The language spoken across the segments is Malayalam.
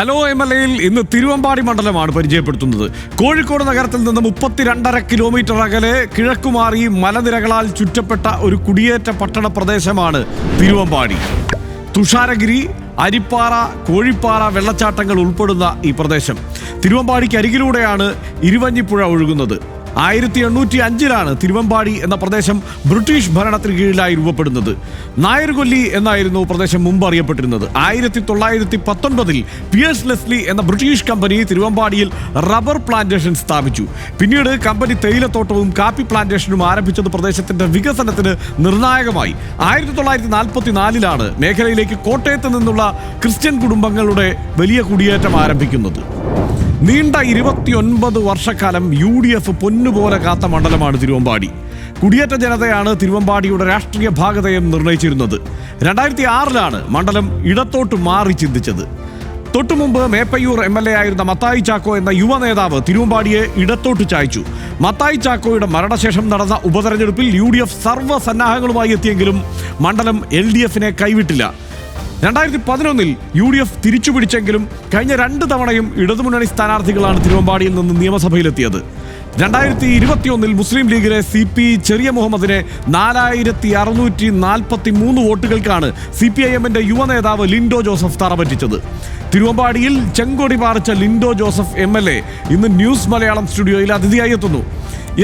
ഹലോ MLAയിൽ ഇന്ന് തിരുവമ്പാടി മണ്ഡലമാണ് പരിചയപ്പെടുത്തുന്നത്. കോഴിക്കോട് നഗരത്തിൽ നിന്ന് 32.5 കിലോമീറ്റർ അകലെ കിഴക്കുമാറി മലനിരകളാൽ ചുറ്റപ്പെട്ട ഒരു കുടിയേറ്റ പട്ടണ പ്രദേശമാണ് തിരുവമ്പാടി. തുഷാരഗിരി, അരിപ്പാറ, കോഴിപ്പാറ വെള്ളച്ചാട്ടങ്ങൾ ഉൾപ്പെടുന്ന ഈ പ്രദേശം. തിരുവമ്പാടിക്ക് അരികിലൂടെയാണ് ഇരുവഞ്ഞിപ്പുഴ ഒഴുകുന്നത്. 1805 തിരുവമ്പാടി എന്ന പ്രദേശം ബ്രിട്ടീഷ് ഭരണത്തിന് കീഴിലായി രൂപപ്പെടുന്നത്. നായർകൊല്ലി എന്നായിരുന്നു പ്രദേശം മുമ്പ് അറിയപ്പെട്ടിരുന്നത്. 1919 പിയേഴ്സ് ലെസ്ലി എന്ന ബ്രിട്ടീഷ് കമ്പനി തിരുവമ്പാടിയിൽ റബ്ബർ പ്ലാന്റേഷൻ സ്ഥാപിച്ചു. പിന്നീട് കമ്പനി തേയിലത്തോട്ടവും കാപ്പി പ്ലാന്റേഷനും ആരംഭിച്ചത് പ്രദേശത്തിന്റെ വികസനത്തിന് നിർണായകമായി. 1944 മേഖലയിലേക്ക് കോട്ടയത്ത് നിന്നുള്ള ക്രിസ്ത്യൻ കുടുംബങ്ങളുടെ വലിയ കുടിയേറ്റം ആരംഭിക്കുന്നത്. നീണ്ട 29 വർഷക്കാലം UDF പൊന്നുപോലെ കാത്ത മണ്ഡലമാണ് തിരുവമ്പാടി. കുടിയേറ്റ ജനതയാണ് തിരുവമ്പാടിയുടെ രാഷ്ട്രീയ ഭാഗതയം നിർണയിച്ചിരുന്നത്. 2006 മണ്ഡലം ഇടത്തോട്ട് മാറി ചിന്തിച്ചത്. തൊട്ടുമുമ്പ് മേപ്പയ്യൂർ MLA ആയിരുന്ന മത്തായി ചാക്കോ എന്ന യുവ നേതാവ് തിരുവമ്പാടിയെ ഇടത്തോട്ട് ചായ്ച്ചു. മത്തായി ചാക്കോയുടെ മരണശേഷം നടന്ന ഉപതെരഞ്ഞെടുപ്പിൽ UDF സർവ്വസന്നാഹങ്ങളുമായി എത്തിയെങ്കിലും മണ്ഡലം LDFനെ കൈവിട്ടില്ല. 2011 UDF തിരിച്ചുപിടിച്ചെങ്കിലും കഴിഞ്ഞ 2 തവണയും ഇടതുമുന്നണി സ്ഥാനാർത്ഥികളാണ് തിരുവമ്പാടിയിൽ നിന്ന് നിയമസഭയിലെത്തിയത്. 2021 മുസ്ലിം ലീഗിലെ CP ചെറിയ മുഹമ്മദിനെ 4643 വോട്ടുകൾക്കാണ് CPIMന്റെ യുവ നേതാവ് ലിൻഡോ ജോസഫ് തറപറ്റിച്ചത്. തിരുവമ്പാടിയിൽ ചെങ്കൊടി പാറിച്ച ലിൻഡോ ജോസഫ് MLA ഇന്ന് ന്യൂസ് മലയാളം സ്റ്റുഡിയോയിൽ അതിഥിയായി എത്തുന്നു.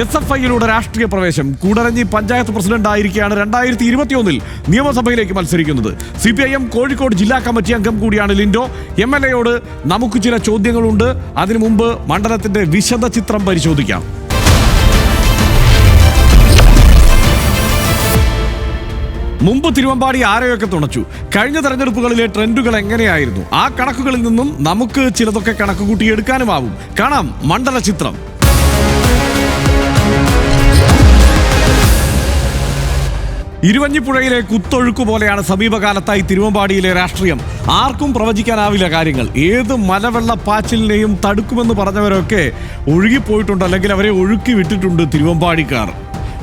SFIയിലൂടെ രാഷ്ട്രീയ പ്രവേശം. കൂടരഞ്ഞി പഞ്ചായത്ത് പ്രസിഡന്റ് ആയിരിക്കെയാണ് 2021 നിയമസഭയിലേക്ക് മത്സരിക്കുന്നത്. CPIM കോഴിക്കോട് ജില്ലാ കമ്മിറ്റി അംഗം കൂടിയാണ് ലിൻഡോ. MLAയോട് നമുക്ക് ചില ചോദ്യങ്ങളുണ്ട്. അതിനു മുമ്പ് മണ്ഡലത്തിന്റെ വിശദ ചിത്രം പരിശോധിക്കാം. മുമ്പ് തിരുവമ്പാടി ആരെയൊക്കെ തുണച്ചു? കഴിഞ്ഞ തെരഞ്ഞെടുപ്പുകളിലെ ട്രെൻഡുകൾ എങ്ങനെയായിരുന്നു? ആ കണക്കുകളിൽ നിന്നും നമുക്ക് ചിലതൊക്കെ കണക്ക് കൂട്ടിയെടുക്കാനുമാവും. കാണാം മണ്ഡല ചിത്രം. ഇരുവഞ്ഞിപ്പുഴയിലെ കുത്തൊഴുക്കു പോലെയാണ് സമീപകാലത്തായി തിരുവമ്പാടിയിലെ രാഷ്ട്രീയം. ആർക്കും പ്രവചിക്കാനാവില്ല കാര്യങ്ങൾ. ഏത് മലവെള്ളപ്പാച്ചിലിനെയും തടുക്കുമെന്ന് പറഞ്ഞവരൊക്കെ ഒഴുകിപ്പോയിട്ടുണ്ട്, അല്ലെങ്കിൽ അവരെ ഒഴുക്കി വിട്ടിട്ടുണ്ട് തിരുവമ്പാടിക്കാർ.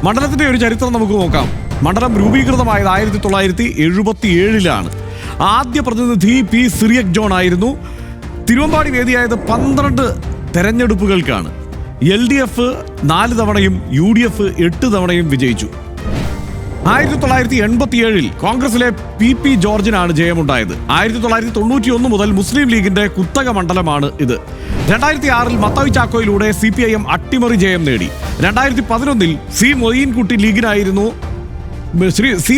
മണ്ഡലത്തിന്റെ ഒരു ചരിത്രം നമുക്ക് നോക്കാം. മണ്ഡലം രൂപീകൃതമായത് 1977 ആദ്യ പ്രതിനിധി P. സിറിയക് ജോൺ ആയിരുന്നു. തിരുവമ്പാടി വേദിയായത് 12 തെരഞ്ഞെടുപ്പുകൾക്കാണ്. LDF 4 തവണയും UDF 8 തവണയും വിജയിച്ചു. 1987 കോൺഗ്രസിലെ PP ജോർജിനാണ് ജയമുണ്ടായത്. 1991 മുതൽ മുസ്ലിം ലീഗിന്റെ കുത്തക മണ്ഡലമാണ് ഇത്. 2006 മത്തായി ചാക്കോയിലൂടെ CPIM അട്ടിമറി ജയം നേടി. 2011 സി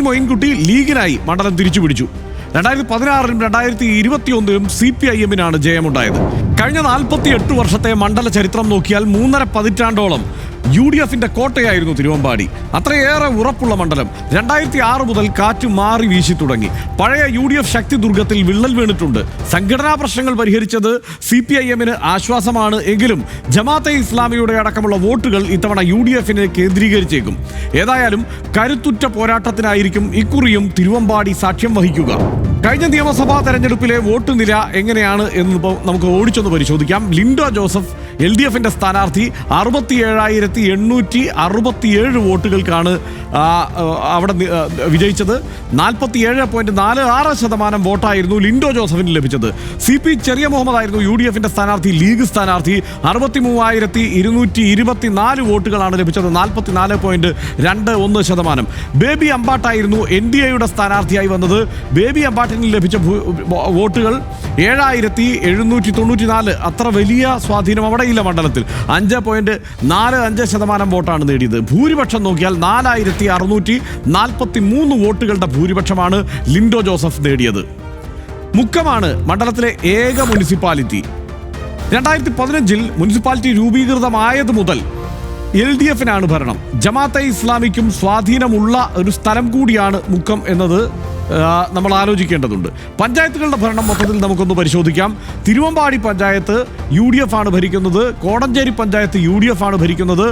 മൊയ്ൻകുട്ടി ലീഗിനായി മണ്ഡലം തിരിച്ചുപിടിച്ചു. 2016 2021 CPIMനാണ് ജയമുണ്ടായത്. കഴിഞ്ഞ 48 വർഷത്തെ മണ്ഡല ചരിത്രം നോക്കിയാൽ 3.5 പതിറ്റാണ്ടോളം UDFന്റെ കോട്ടയായിരുന്നു തിരുവമ്പാടി. അത്രയേറെ ഉറപ്പുള്ള മണ്ഡലം. 2006 മുതൽ കാറ്റ് മാറി വീശി തുടങ്ങി. പഴയ UDF ശക്തി ദുർഗത്തിൽ വിള്ളൽ വീണിട്ടുണ്ട്. സംഘടനാ പ്രശ്നങ്ങൾ പരിഹരിച്ചത് CPIMന് ആശ്വാസമാണ്. എങ്കിലും ജമാഅത്തെ ഇസ്ലാമിയുടെ അടക്കമുള്ള വോട്ടുകൾ ഇത്തവണ UDFനെ കേന്ദ്രീകരിച്ചേക്കും. ഏതായാലും കരുത്തുറ്റ പോരാട്ടത്തിനായിരിക്കും ഇക്കുറിയും തിരുവമ്പാടി സാക്ഷ്യം വഹിക്കുക. കഴിഞ്ഞ നിയമസഭാ തെരഞ്ഞെടുപ്പിലെ വോട്ട് നില എങ്ങനെയാണ് എന്ന് നമുക്ക് ഓടിച്ചൊന്ന് പരിശോധിക്കാം. ലിൻഡോ ജോസഫ് LDFന്റെ സ്ഥാനാർത്ഥി 67,867 വോട്ടുകൾക്കാണ് അവിടെ വിജയിച്ചത്. 47.46% വോട്ടായിരുന്നു ലിൻഡോ ജോസഫിന് ലഭിച്ചത്. CP ചെറിയ മുഹമ്മദ് ആയിരുന്നു UDFന്റെ സ്ഥാനാർത്ഥി, ലീഗ് സ്ഥാനാർത്ഥി. 63,224 വോട്ടുകളാണ് ലഭിച്ചത്, 44.21%. ബേബി അമ്പാട്ടായിരുന്നു NDAയുടെ സ്ഥാനാർത്ഥിയായി വന്നത്. ബേബി അമ്പാട്ടിന് ലഭിച്ച വോട്ടുകൾ 7,794. അത്ര വലിയ സ്വാധീനം അവിടെയില്ല മണ്ഡലത്തിൽ. 5.45% വോട്ടാണ് നേടിയത്. ഭൂരിപക്ഷം നോക്കിയാൽ 4,643 വോട്ടുകളുടെ ഭൂരിപക്ഷമാണ് ലിൻഡോ ജോസഫ് നേടിയത്. മുക്കമാണ് മണ്ഡലത്തിലെ ഏക മുനിസിപ്പാലിറ്റി. 2015 മുനിസിപ്പാലിറ്റി രൂപീകൃതമായത് മുതൽ LDFനാണ് ഭരണം. ജമാഅത്തെ ഇസ്ലാമിക്കും സ്വാധീനമുള്ള ഒരു സ്ഥലം കൂടിയാണ് മുക്കം എന്നത് നമ്മൾ ആലോചിക്കേണ്ടതുണ്ട്. പഞ്ചായത്തുകളുടെ ഭരണം മൊത്തത്തിൽ നമുക്കൊന്ന് പരിശോധിക്കാം. തിരുവമ്പാടി പഞ്ചായത്ത് UDF ആണ് ഭരിക്കുന്നത്. കോടഞ്ചേരി പഞ്ചായത്ത് UDF ആണ് ഭരിക്കുന്നത്.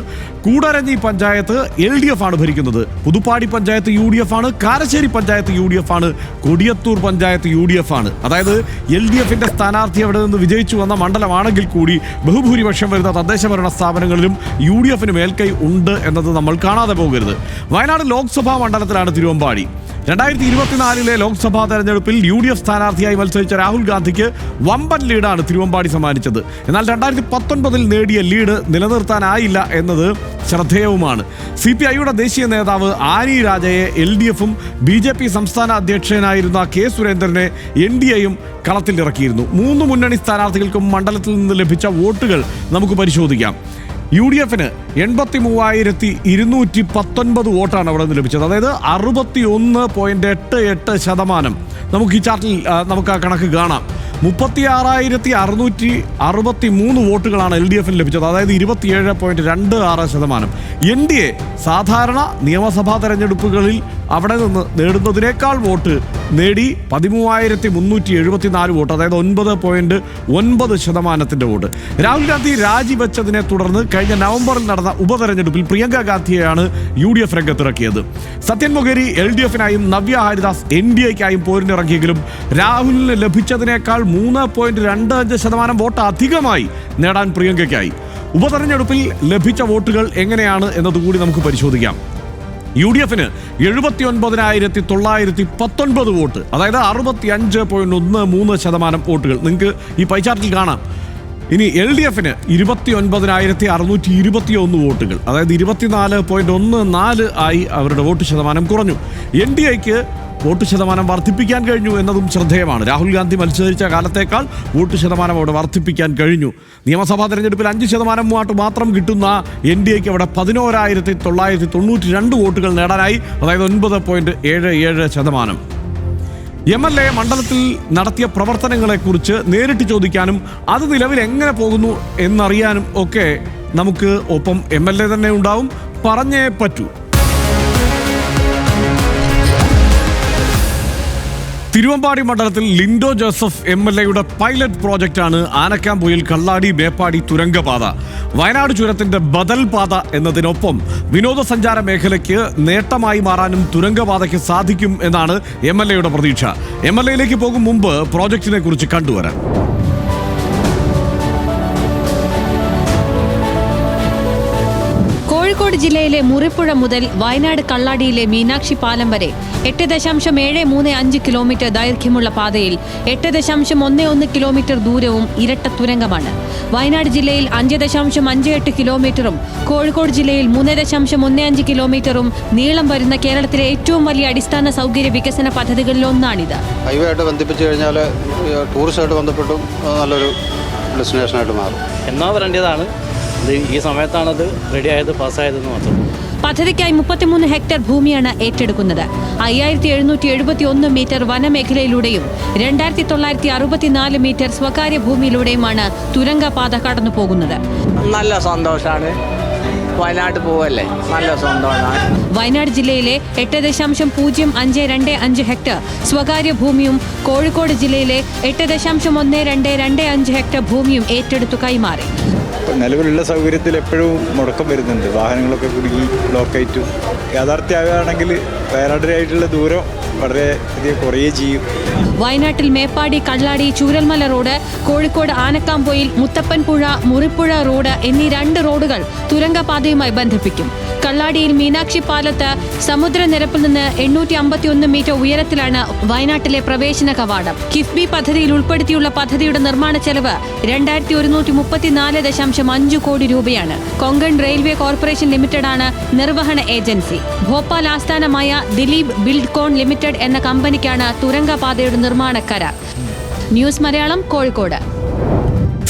കൂടരഞ്ഞി പഞ്ചായത്ത് LDF ആണ് ഭരിക്കുന്നത്. പുതുപ്പാടി പഞ്ചായത്ത് UDF ആണ്. കാരശ്ശേരി പഞ്ചായത്ത് UDF ആണ്. കൊടിയത്തൂർ പഞ്ചായത്ത് UDF ആണ്. അതായത് LDFന്റെ സ്ഥാനാർത്ഥി അവിടെ നിന്ന് വിജയിച്ചു വന്ന മണ്ഡലമാണെങ്കിൽ കൂടി ബഹുഭൂരിപക്ഷം വരുന്ന തദ്ദേശ ഭരണ സ്ഥാപനങ്ങളിലും UDFന് മേൽക്കൈ ഉണ്ട് എന്നത് നമ്മൾ കാണാതെ പോകരുത്. വയനാട് ലോക്സഭാ മണ്ഡലത്തിലാണ് തിരുവമ്പാടി. 2024 ലോക്സഭാ തെരഞ്ഞെടുപ്പിൽ UDF സ്ഥാനാർത്ഥിയായി മത്സരിച്ച രാഹുൽ ഗാന്ധിക്ക് വമ്പൻ ലീഡാണ് തിരുവമ്പാടി സമ്മാനിച്ചത്. എന്നാൽ 2019 നേടിയ ലീഡ് നിലനിർത്താനായില്ല എന്നത് ശ്രദ്ധേയവുമാണ്. CPIയുടെ ദേശീയ നേതാവ് ആനി രാജയെ LDFും BJP സംസ്ഥാന അധ്യക്ഷനായിരുന്ന K സുരേന്ദ്രനെ NDAയും കളത്തിലിറക്കിയിരുന്നു. 3 മുന്നണി സ്ഥാനാർത്ഥികൾക്കും മണ്ഡലത്തിൽ നിന്ന് ലഭിച്ച വോട്ടുകൾ നമുക്ക് പരിശോധിക്കാം. UDFന് 83,219 വോട്ടാണ് അവിടെ നിന്ന് ലഭിച്ചത്. അതായത് 61.88%. നമുക്ക് ഈ ചാർട്ടിൽ നമുക്ക് ആ കണക്ക് കാണാം. 36,663 വോട്ടുകളാണ് LDFന് ലഭിച്ചത്. അതായത് 27.26%. NDA സാധാരണ നിയമസഭാ തെരഞ്ഞെടുപ്പുകളിൽ അവിടെ നിന്ന് നേടുന്നതിനേക്കാൾ വോട്ട് നേടി 13,374 വോട്ട്, അതായത് 9.9% വോട്ട്. രാഹുൽ ഗാന്ധി രാജിവെച്ചതിനെ തുടർന്ന് കഴിഞ്ഞ നവംബറിൽ നടന്ന ഉപതെരഞ്ഞെടുപ്പിൽ പ്രിയങ്ക ഗാന്ധിയെയാണ് UDF രംഗത്തിറക്കിയത്. സത്യൻ മൊകേരി LDFനായും നവ്യ ഹരിദാസ് NDAയ്ക്കായും പോരിനിറങ്ങിയെങ്കിലും രാഹുലിന് ലഭിച്ചതിനേക്കാൾ 3.25% വോട്ട് അധികമായി നേടാൻ പ്രിയങ്കയ്ക്കായി. ഉപതെരഞ്ഞെടുപ്പിൽ ലഭിച്ച വോട്ടുകൾ എങ്ങനെയാണ് എന്നതുകൂടി നമുക്ക് പരിശോധിക്കാം. UDFന് 79,919 വോട്ട്, അതായത് 65.13% വോട്ടുകൾ നിങ്ങൾക്ക് ഈ പൈചാർട്ടിൽ കാണാം. ഇനി LDFന് 29,621 വോട്ടുകൾ, അതായത് 24.14 ആയി അവരുടെ വോട്ട് ശതമാനം കുറഞ്ഞു. NDAയ്ക്ക് വോട്ട് ശതമാനം വർദ്ധിപ്പിക്കാൻ കഴിഞ്ഞു എന്നതും ശ്രദ്ധേയമാണ്. രാഹുൽ ഗാന്ധി മത്സരിച്ച കാലത്തേക്കാൾ വോട്ട് ശതമാനം അവിടെ വർദ്ധിപ്പിക്കാൻ കഴിഞ്ഞു. നിയമസഭാ തെരഞ്ഞെടുപ്പിൽ 5% വോട്ട് മാത്രം കിട്ടുന്ന NDAയ്ക്ക് അവിടെ 11,992 വോട്ടുകൾ നേടാനായി, അതായത് 9.77%. MLA മണ്ഡലത്തിൽ നടത്തിയ പ്രവർത്തനങ്ങളെക്കുറിച്ച് നേരിട്ട് ചോദിക്കാനും അത് നിലവിൽ എങ്ങനെ പോകുന്നു എന്നറിയാനും ഒക്കെ നമുക്ക് ഒപ്പം MLA തന്നെ ഉണ്ടാവും. പറഞ്ഞേ പറ്റൂ. തിരുവമ്പാടി മണ്ഡലത്തിൽ ലിൻഡോ ജോസഫ് MLAയുടെ പൈലറ്റ് പ്രോജക്റ്റാണ് ആനക്കാംപൊയിൽ കള്ളാടി മേപ്പാടി തുരങ്കപാത. വയനാട് ചുരത്തിന്റെ ബദൽ പാത എന്നതിനൊപ്പം വിനോദസഞ്ചാര മേഖലയ്ക്ക് നേട്ടമായി മാറാനും തുരങ്കപാതയ്ക്ക് സാധിക്കും എന്നാണ് MLAയുടെ പ്രതീക്ഷ. MLAയിലേക്ക് പോകും മുമ്പ് പ്രോജക്റ്റിനെ കുറിച്ച് കണ്ടുവരാം. കോഴിക്കോട് ജില്ലയിലെ മുറിപ്പുഴ മുതൽ വയനാട് കള്ളാടിയിലെ മീനാക്ഷി പാലം വരെ 8.735 കിലോമീറ്റർ ദൈർഘ്യമുള്ള പാതയിൽ 8.11 കിലോമീറ്റർ ദൂരവും ഇരട്ട തുരങ്കമാണ്. വയനാട് ജില്ലയിൽ 5.58 കിലോമീറ്ററും കോഴിക്കോട് ജില്ലയിൽ 3.15 കിലോമീറ്ററും നീളം വരുന്ന കേരളത്തിലെ ഏറ്റവും വലിയ അടിസ്ഥാന സൗകര്യ വികസന പദ്ധതികളിലൊന്നാണിത്. ഹൈവേ ആയിട്ട് ബന്ധിപ്പിച്ചു കഴിഞ്ഞാൽ ടൂറിസമായിട്ട് ബന്ധപ്പെട്ടും നല്ലൊരു ഡെസ്റ്റിനേഷനായിട്ട് മാറും. എന്നാ വരേണ്ടതാണ്. ഈ സമയത്താണത് റെഡിയായത്, പാസ്സായതെന്ന് മാത്രം. പദ്ധതിക്കായി 33 ഹെക്ടർ ഭൂമിയാണ് ഏറ്റെടുക്കുന്നത്. 5,771 മീറ്റർ വനമേഖലയിലൂടെയും 2,964 മീറ്റർ സ്വകാര്യ ഭൂമിയിലൂടെയുമാണ് തുരങ്കപാത കടന്നു പോകുന്നത്. നല്ല സന്തോഷമാണ്. വയനാട് പോവല്ലേ, നല്ല സന്തോഷമാണ്. വയനാട് ജില്ലയിലെ 8.055 ഹെക്ടർ സ്വകാര്യ ഭൂമിയും കോഴിക്കോട് ജില്ലയിലെ 8.1225 ഹെക്ടർ ഭൂമിയും ഏറ്റെടുത്തു കൈമാറി. നിലവിലുള്ള സൗകര്യത്തിൽ എപ്പോഴും മുടക്കം വരുന്നുണ്ട്. വാഹനങ്ങളൊക്കെ കുടുങ്ങി ബ്ലോക്കായിട്ടും യാഥാർത്ഥ്യമാകുകയാണെങ്കിൽ വയനാട്ടിലായിട്ടുള്ള ദൂരം വളരെയധികം കുറയുകയും ചെയ്യും. വയനാട്ടിൽ മേപ്പാടി കള്ളാടി ചൂരൽമല റോഡ്, കോഴിക്കോട് ആനക്കാംപൊയിൽ മുത്തപ്പൻപുഴ മുറിപ്പുഴ റോഡ് എന്നീ 2 റോഡുകൾ തുരങ്കപാതയുമായി ബന്ധിപ്പിക്കും. കള്ളാടിയിൽ മീനാക്ഷി പാലത്ത് സമുദ്രനിരപ്പിൽ നിന്ന് 851 മീറ്റർ ഉയരത്തിലാണ് വയനാട്ടിലെ പ്രവേശന കവാടം. കിഫ്ബി പദ്ധതിയിൽ ഉൾപ്പെടുത്തിയുള്ള പദ്ധതിയുടെ നിർമ്മാണ ചെലവ് 2,134.5 കോടി രൂപയാണ്. കൊങ്കൺ റെയിൽവേ കോർപ്പറേഷൻ ലിമിറ്റഡാണ് നിർവഹണ ഏജൻസി. ഭോപ്പാൽ ആസ്ഥാനമായ ദിലീപ് ബിൽഡ്കോൺ ലിമിറ്റഡ് എന്ന കമ്പനിക്കാണ് തുരങ്കപാതയുടെ നിർമ്മാണ കരാർ. ന്യൂസ് മലയാളം, കോഴിക്കോട്.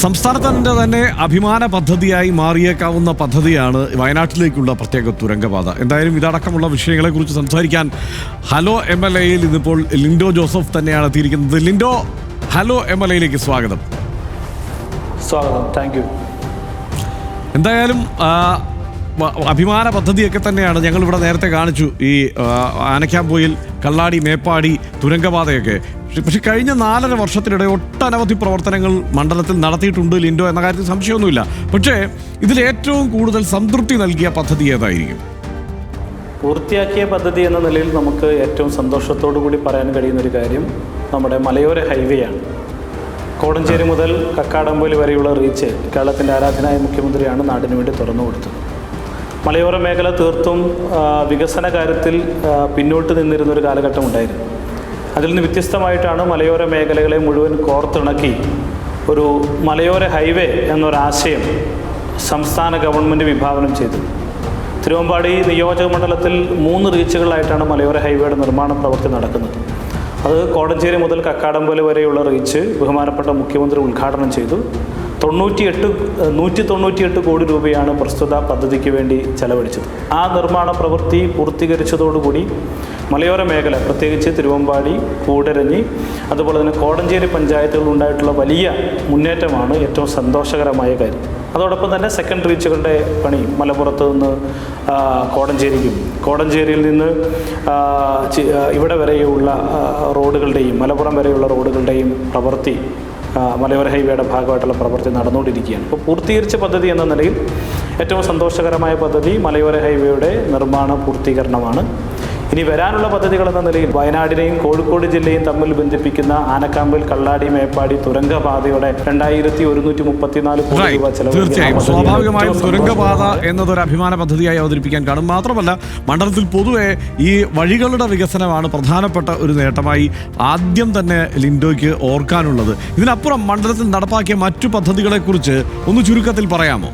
സംസ്ഥാനത്തിന്റെ തന്നെ അഭിമാന പദ്ധതിയായി മാറിയേക്കാവുന്ന പദ്ധതിയാണ് വയനാട്ടിലേക്കുള്ള പ്രത്യേക തുരങ്കപാത. എന്തായാലും ഇതടക്കമുള്ള വിഷയങ്ങളെക്കുറിച്ച് സംസാരിക്കാൻ ഹലോ MLAയിൽ ഇന്നിപ്പോൾ ലിൻഡോ ജോസഫ് തന്നെയാണ് എത്തിയിരിക്കുന്നത്. ലിൻഡോ, ഹലോ MLAയിലേക്ക് സ്വാഗതം. Thank you. എന്തായാലും അഭിമാന പദ്ധതിയൊക്കെ തന്നെയാണ്. ഞങ്ങളിവിടെ നേരത്തെ കാണിച്ചു ഈ ആനക്കാംപൊയിൽ കള്ളാടി മേപ്പാടി തുരങ്കപാതയൊക്കെ. പക്ഷെ കഴിഞ്ഞ 4.5 വർഷത്തിനിടെ ഒട്ടനവധി പ്രവർത്തനങ്ങൾ മണ്ഡലത്തിൽ നടത്തിയിട്ടുണ്ട് ലിൻഡോ, എന്ന കാര്യത്തിൽ സംശയമൊന്നുമില്ല. പക്ഷേ ഇതിലേറ്റവും കൂടുതൽ സംതൃപ്തി നൽകിയ പദ്ധതി ഏതായിരിക്കും? പൂർത്തിയാക്കിയ പദ്ധതി എന്ന നിലയിൽ നമുക്ക് ഏറ്റവും സന്തോഷത്തോടു കൂടി പറയാൻ കഴിയുന്നൊരു കാര്യം നമ്മുടെ മലയോര ഹൈവേയാണ്. കോടഞ്ചേരി മുതൽ കക്കാടംപൊലി വരെയുള്ള റീച്ച് കേരളത്തിൻ്റെ ആരാധനായ മുഖ്യമന്ത്രിയാണ് നാടിനു വേണ്ടി തുറന്നു കൊടുത്തത്. മലയോര മേഖല തീർത്തും വികസന കാര്യത്തിൽ പിന്നോട്ട് നിന്നിരുന്നൊരു കാലഘട്ടം ഉണ്ടായിരുന്നു. അതിൽ നിന്ന് വ്യത്യസ്തമായിട്ടാണ് മലയോര മേഖലകളെ മുഴുവൻ കോർത്തിണക്കി ഒരു മലയോര ഹൈവേ എന്നൊരാശയം സംസ്ഥാന ഗവൺമെൻറ് വിഭാവനം ചെയ്തു. തിരുവമ്പാടി നിയോജക മണ്ഡലത്തിൽ 3 റീച്ചുകളായിട്ടാണ് മലയോര ഹൈവേയുടെ നിർമ്മാണ പ്രവൃത്തി നടക്കുന്നത്. അത് കോടഞ്ചേരി മുതൽ കക്കാടംപൊയിൽ വരെയുള്ള റീച്ച് ബഹുമാനപ്പെട്ട മുഖ്യമന്ത്രി ഉദ്ഘാടനം ചെയ്തു. 198 കോടി രൂപയാണ് പ്രസ്തുത പദ്ധതിക്ക് വേണ്ടി ചെലവഴിച്ചത്. ആ നിർമ്മാണ പ്രവൃത്തി പൂർത്തീകരിച്ചതോടുകൂടി മലയോര മേഖല, പ്രത്യേകിച്ച് തിരുവമ്പാടി, കൂടരഞ്ഞി, അതുപോലെ തന്നെ കോടഞ്ചേരി പഞ്ചായത്തുകളിൽ ഉണ്ടായിട്ടുള്ള വലിയ മുന്നേറ്റമാണ് ഏറ്റവും സന്തോഷകരമായ കാര്യം. അതോടൊപ്പം തന്നെ സെക്കൻഡ് റീച്ചുകളുടെ പണി മലപ്പുറത്ത് നിന്ന് കോടഞ്ചേരിക്കും, കോടഞ്ചേരിയിൽ നിന്ന് ഇവിടെ വരെയുള്ള റോഡുകളുടെയും മലപ്പുറം വരെയുള്ള റോഡുകളുടെയും പ്രവൃത്തി, മലയോര ഹൈവേയുടെ ഭാഗമായിട്ടുള്ള പ്രവൃത്തി നടന്നുകൊണ്ടിരിക്കുകയാണ്. അപ്പോൾ പൂർത്തീകരിച്ച പദ്ധതി എന്ന നിലയിൽ ഏറ്റവും സന്തോഷകരമായ പദ്ധതി മലയോര ഹൈവേയുടെ നിർമ്മാണ പൂർത്തീകരണമാണ്. ഇനി വരാനുള്ള പദ്ധതികൾ എന്ന നിലയിൽ വയനാടിനെയും കോഴിക്കോട് ജില്ലയും തമ്മിൽ ബന്ധിപ്പിക്കുന്ന ആനക്കാമ്പിൽ കള്ളാടി മേപ്പാടി തുരങ്കപാതയുടെ 2134 കോടി രൂപ ചെലവ്. തീർച്ചയായും സ്വാഭാവികമായും തുരങ്കപാത എന്നതൊരു അഭിമാന പദ്ധതിയായി അവതരിപ്പിക്കാൻ കാണും. മാത്രമല്ല മണ്ഡലത്തിൽ പൊതുവെ ഈ വഴികളുടെ വികസനമാണ് പ്രധാനപ്പെട്ട ഒരു നേട്ടമായി ആദ്യം തന്നെ ലിൻഡോയ്ക്ക് ഓർക്കാനുള്ളത്. ഇതിനപ്പുറം മണ്ഡലത്തിൽ നടപ്പാക്കിയ മറ്റു പദ്ധതികളെക്കുറിച്ച് ഒന്ന് ചുരുക്കത്തിൽ പറയാമോ?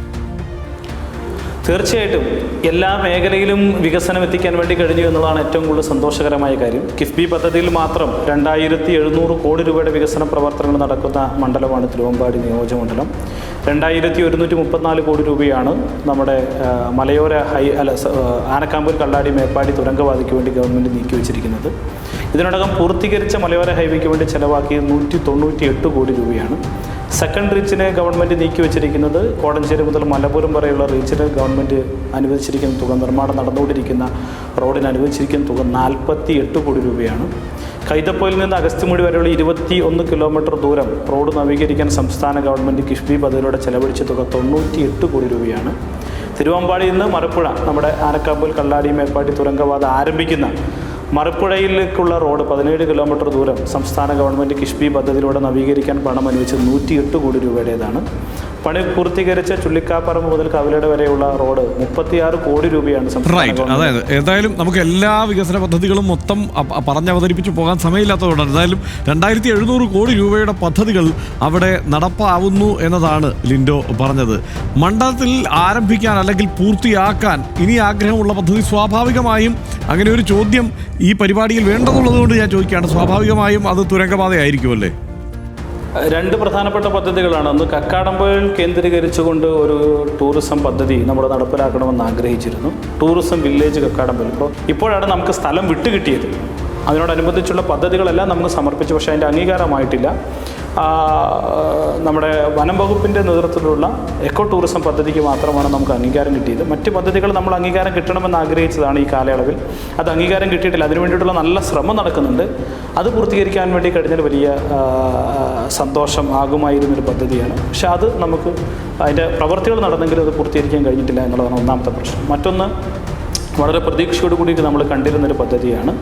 തീർച്ചയായിട്ടും എല്ലാ മേഖലയിലും വികസനം എത്തിക്കാൻ വേണ്ടി കഴിഞ്ഞു എന്നതാണ് ഏറ്റവും കൂടുതൽ സന്തോഷകരമായ കാര്യം. കിഫ്ബി പദ്ധതിയിൽ മാത്രം 2700 കോടി രൂപയുടെ വികസന പ്രവർത്തനങ്ങൾ നടക്കുന്ന മണ്ഡലമാണ് തിരുവമ്പാടി നിയോജകമണ്ഡലം. 2134 കോടി രൂപയാണ് നമ്മുടെ മലയോര ആനക്കാമ്പൂർ കള്ളാടി മേപ്പാടി തുരങ്കപാതയ്ക്ക് വേണ്ടി ഗവൺമെൻറ് നീക്കി വെച്ചിരിക്കുന്നത്. ഇതിനോടകം പൂർത്തീകരിച്ച മലയോര ഹൈവേക്ക് വേണ്ടി ചെലവാക്കിയത് 198 കോടി രൂപയാണ്. സെക്കൻഡ് റീച്ചിന് ഗവൺമെൻറ് നീക്കി വെച്ചിരിക്കുന്നത് കോടഞ്ചേരി മുതൽ മലപ്പുറം വരെയുള്ള റീച്ചിന് ഗവൺമെൻറ് അനുവദിച്ചിരിക്കുന്ന തുക, നിർമ്മാണം നടന്നുകൊണ്ടിരിക്കുന്ന റോഡിന് അനുവദിച്ചിരിക്കുന്ന തുക 48 കോടി രൂപയാണ്. കൈതപ്പൊയിൽ നിന്ന് അഗസ്ത്യമൂടി വരെയുള്ള 21 കിലോമീറ്റർ ദൂരം റോഡ് നവീകരിക്കാൻ സംസ്ഥാന ഗവൺമെൻറ് കിഫ്ബി പദ്ധതിയിലൂടെ ചെലവഴിച്ച തുക 98 കോടി രൂപയാണ്. തിരുവമ്പാടിയിൽ നിന്ന് മറുപുഴ, നമ്മുടെ ആനക്കാമ്പൂൽ കള്ളാടി മേപ്പാടി തുരങ്കപാത ആരംഭിക്കുന്ന മറുപുഴയിലേക്കുള്ള റോഡ് 17 കിലോമീറ്റർ ദൂരം സംസ്ഥാന ഗവൺമെൻറ് കിഫ്ബി പദ്ധതിയിലൂടെ നവീകരിക്കാൻ പണം അനുവദിച്ചത് 108 കോടി രൂപയുടേതാണ്. പണി പൂർത്തീകരിച്ച ചുള്ളിക്കാപ്പറമ്പ് മുതൽ കവലയുടെ വരെയുള്ള റോഡ് 36 കോടി രൂപയാണ് റൈറ്റ്. അതായത് ഏതായാലും നമുക്ക് എല്ലാ വികസന പദ്ധതികളും മൊത്തം പറഞ്ഞവതരിപ്പിച്ച് പോകാൻ സമയമില്ലാത്തതുകൊണ്ടാണ്. ഏതായാലും 2700 കോടി രൂപയുടെ പദ്ധതികൾ അവിടെ നടപ്പാവുന്നു എന്നതാണ് ലിൻഡോ പറഞ്ഞത്. മണ്ഡലത്തിൽ ആരംഭിക്കാൻ അല്ലെങ്കിൽ പൂർത്തിയാക്കാൻ ഇനി ആഗ്രഹമുള്ള പദ്ധതി സ്വാഭാവികമായും അങ്ങനെ ഒരു ചോദ്യം ഈ പരിപാടിയിൽ വേണ്ടതുള്ളത് കൊണ്ട് ഞാൻ ചോദിക്കുകയാണ്. സ്വാഭാവികമായും അത് തുരങ്കപാതയായിരിക്കുമല്ലേ? 2 പ്രധാനപ്പെട്ട പദ്ധതികളാണ്. ഒന്ന് കക്കാടംപൊയിൽ കേന്ദ്രീകരിച്ചുകൊണ്ട് ഒരു ടൂറിസം പദ്ധതി നമ്മൾ നടപ്പിലാക്കണമെന്ന് ആഗ്രഹിച്ചിരുന്നു. Tourism village Kakkadampoyil. ഇപ്പോഴാണ് നമുക്ക് സ്ഥലം വിട്ടുകിട്ടിയത്. അതിനോടനുബന്ധിച്ചുള്ള പദ്ധതികളെല്ലാം നമുക്ക് സമർപ്പിച്ചു. പക്ഷേ അതിൻ്റെ അംഗീകാരമായിട്ടില്ല. നമ്മുടെ വനം വകുപ്പിൻ്റെ നേതൃത്വത്തിലുള്ള എക്കോ ടൂറിസം പദ്ധതിക്ക് മാത്രമാണ് നമുക്ക് അംഗീകാരം കിട്ടിയത്. മറ്റ് പദ്ധതികൾ നമ്മൾ അംഗീകാരം കിട്ടണമെന്ന് ആഗ്രഹിച്ചതാണ് ഈ കാലയളവിൽ. അത് അംഗീകാരം കിട്ടിയിട്ടില്ല. അതിനു വേണ്ടിയിട്ടുള്ള നല്ല ശ്രമം നടക്കുന്നുണ്ട്. അത് പൂർത്തീകരിക്കാൻ വേണ്ടി കഴിഞ്ഞാൽ വലിയ സന്തോഷം ആകുമായിരുന്നൊരു പദ്ധതിയാണ്. പക്ഷെ അത് നമുക്ക് അതിൻ്റെ പ്രവൃത്തികൾ നടന്നെങ്കിലും അത് പൂർത്തീകരിക്കാൻ കഴിഞ്ഞിട്ടില്ല എന്നുള്ളതാണ് ഒന്നാമത്തെ പ്രശ്നം. മറ്റൊന്ന്, വളരെ പ്രതീക്ഷയോടുകൂടി നമ്മൾ കണ്ടിരുന്നൊരു പദ്ധതിയാണ്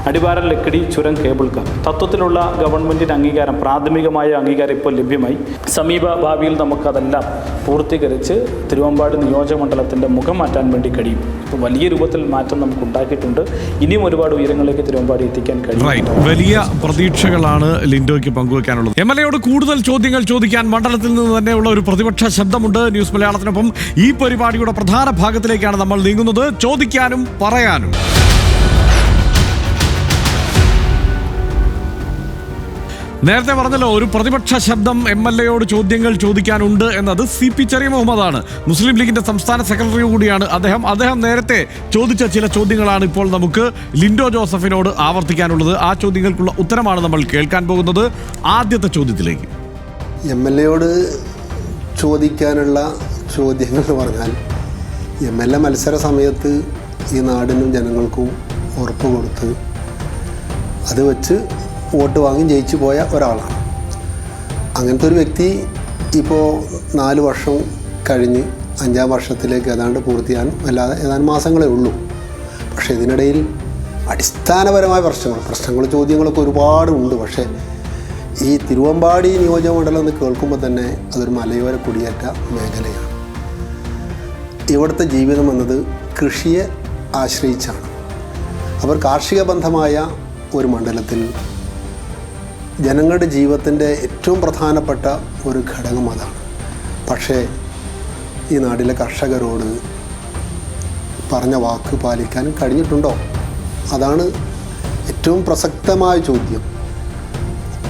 അടിവാരം ലക്കിടി ചുരം കേബിൾ കാർ. തത്വത്തിലുള്ള ഗവൺമെൻറ്റിൻ്റെ അംഗീകാരം, പ്രാഥമികമായ അംഗീകാരം ഇപ്പോൾ ലഭ്യമായി. സമീപ ഭാവിയിൽ നമുക്കതെല്ലാം പൂർത്തീകരിച്ച് തിരുവമ്പാടി നിയോജകമണ്ഡലത്തിൻ്റെ മുഖം മാറ്റാൻ വേണ്ടി കഴിയും. ഇപ്പോൾ വലിയ രൂപത്തിൽ മാറ്റം നമുക്ക് ഉണ്ടാക്കിയിട്ടുണ്ട്. ഇനിയും ഒരുപാട് ഉയരങ്ങളിലേക്ക് തിരുവമ്പാടി എത്തിക്കാൻ കഴിയും. വലിയ പ്രതീക്ഷകളാണ് ലിൻഡോയ്ക്ക് പങ്കുവെക്കാനുള്ളത്. MLA യോട് കൂടുതൽ ചോദ്യങ്ങൾ ചോദിക്കാൻ മണ്ഡലത്തിൽ നിന്ന് തന്നെയുള്ള ഒരു പ്രതിപക്ഷ ശബ്ദമുണ്ട്. ന്യൂസ് മലയാളത്തിനൊപ്പം ഈ പരിപാടിയുടെ പ്രധാന ഭാഗത്തിലേക്കാണ് നമ്മൾ നീങ്ങുന്നത്. ചോദിക്കാനും പറയാനും. നേരത്തെ പറഞ്ഞല്ലോ, ഒരു പ്രതിപക്ഷ ശബ്ദം MLA യോട് ചോദ്യങ്ങൾ ചോദിക്കാനുണ്ട് എന്നത് CP ചെറിയ മുഹമ്മദാണ്. മുസ്ലിം ലീഗിന്റെ സംസ്ഥാന സെക്രട്ടറി കൂടിയാണ് അദ്ദേഹം നേരത്തെ ചോദിച്ച ചില ചോദ്യങ്ങളാണ് ഇപ്പോൾ നമുക്ക് ലിൻഡോ ജോസഫിനോട് ആവർത്തിക്കാനുള്ളത്. ആ ചോദ്യങ്ങൾക്കുള്ള ഉത്തരമാണ് നമ്മൾ കേൾക്കാൻ പോകുന്നത്. ആദ്യത്തെ ചോദ്യത്തിലേക്ക്. MLA യോട് ചോദിക്കാനുള്ള ചോദ്യങ്ങൾ എന്ന് പറഞ്ഞാൽ, MLA മത്സര സമയത്ത് ഈ നാടിനും ജനങ്ങൾക്കും ഉറപ്പ് കൊടുത്ത് അത് വെച്ച് വോട്ട് വാങ്ങി ജയിച്ചു പോയ ഒരാളാണ്. അങ്ങനത്തെ ഒരു വ്യക്തി ഇപ്പോൾ 4 വർഷം കഴിഞ്ഞ് 5-ാം വർഷത്തിലേക്ക് ഏതാണ്ട് പൂർത്തിയാനും ഏതാനും മാസങ്ങളേ ഉള്ളൂ. പക്ഷേ ഇതിനിടയിൽ അടിസ്ഥാനപരമായ പ്രശ്നങ്ങൾ ചോദ്യങ്ങളൊക്കെ ഒരുപാട് ഉണ്ട്. പക്ഷേ ഈ തിരുവമ്പാടി നിയോജകമണ്ഡലം എന്ന് കേൾക്കുമ്പോൾ തന്നെ അതൊരു മലയോര കുടിയേറ്റ മേഖലയാണ്. ഇവിടുത്തെ ജീവിതം എന്നത് കൃഷിയെ ആശ്രയിച്ചാണ്. അവർ കാർഷിക ബന്ധമായ ഒരു മണ്ഡലത്തിൽ ജനങ്ങളുടെ ജീവിതത്തിൻ്റെ ഏറ്റവും പ്രധാനപ്പെട്ട ഒരു ഘടകം അതാണ്. പക്ഷേ ഈ നാട്ടിലെ കർഷകരോട് പറഞ്ഞ വാക്ക് പാലിക്കാൻ കഴിഞ്ഞിട്ടുണ്ടോ? അതാണ് ഏറ്റവും പ്രസക്തമായ ചോദ്യം.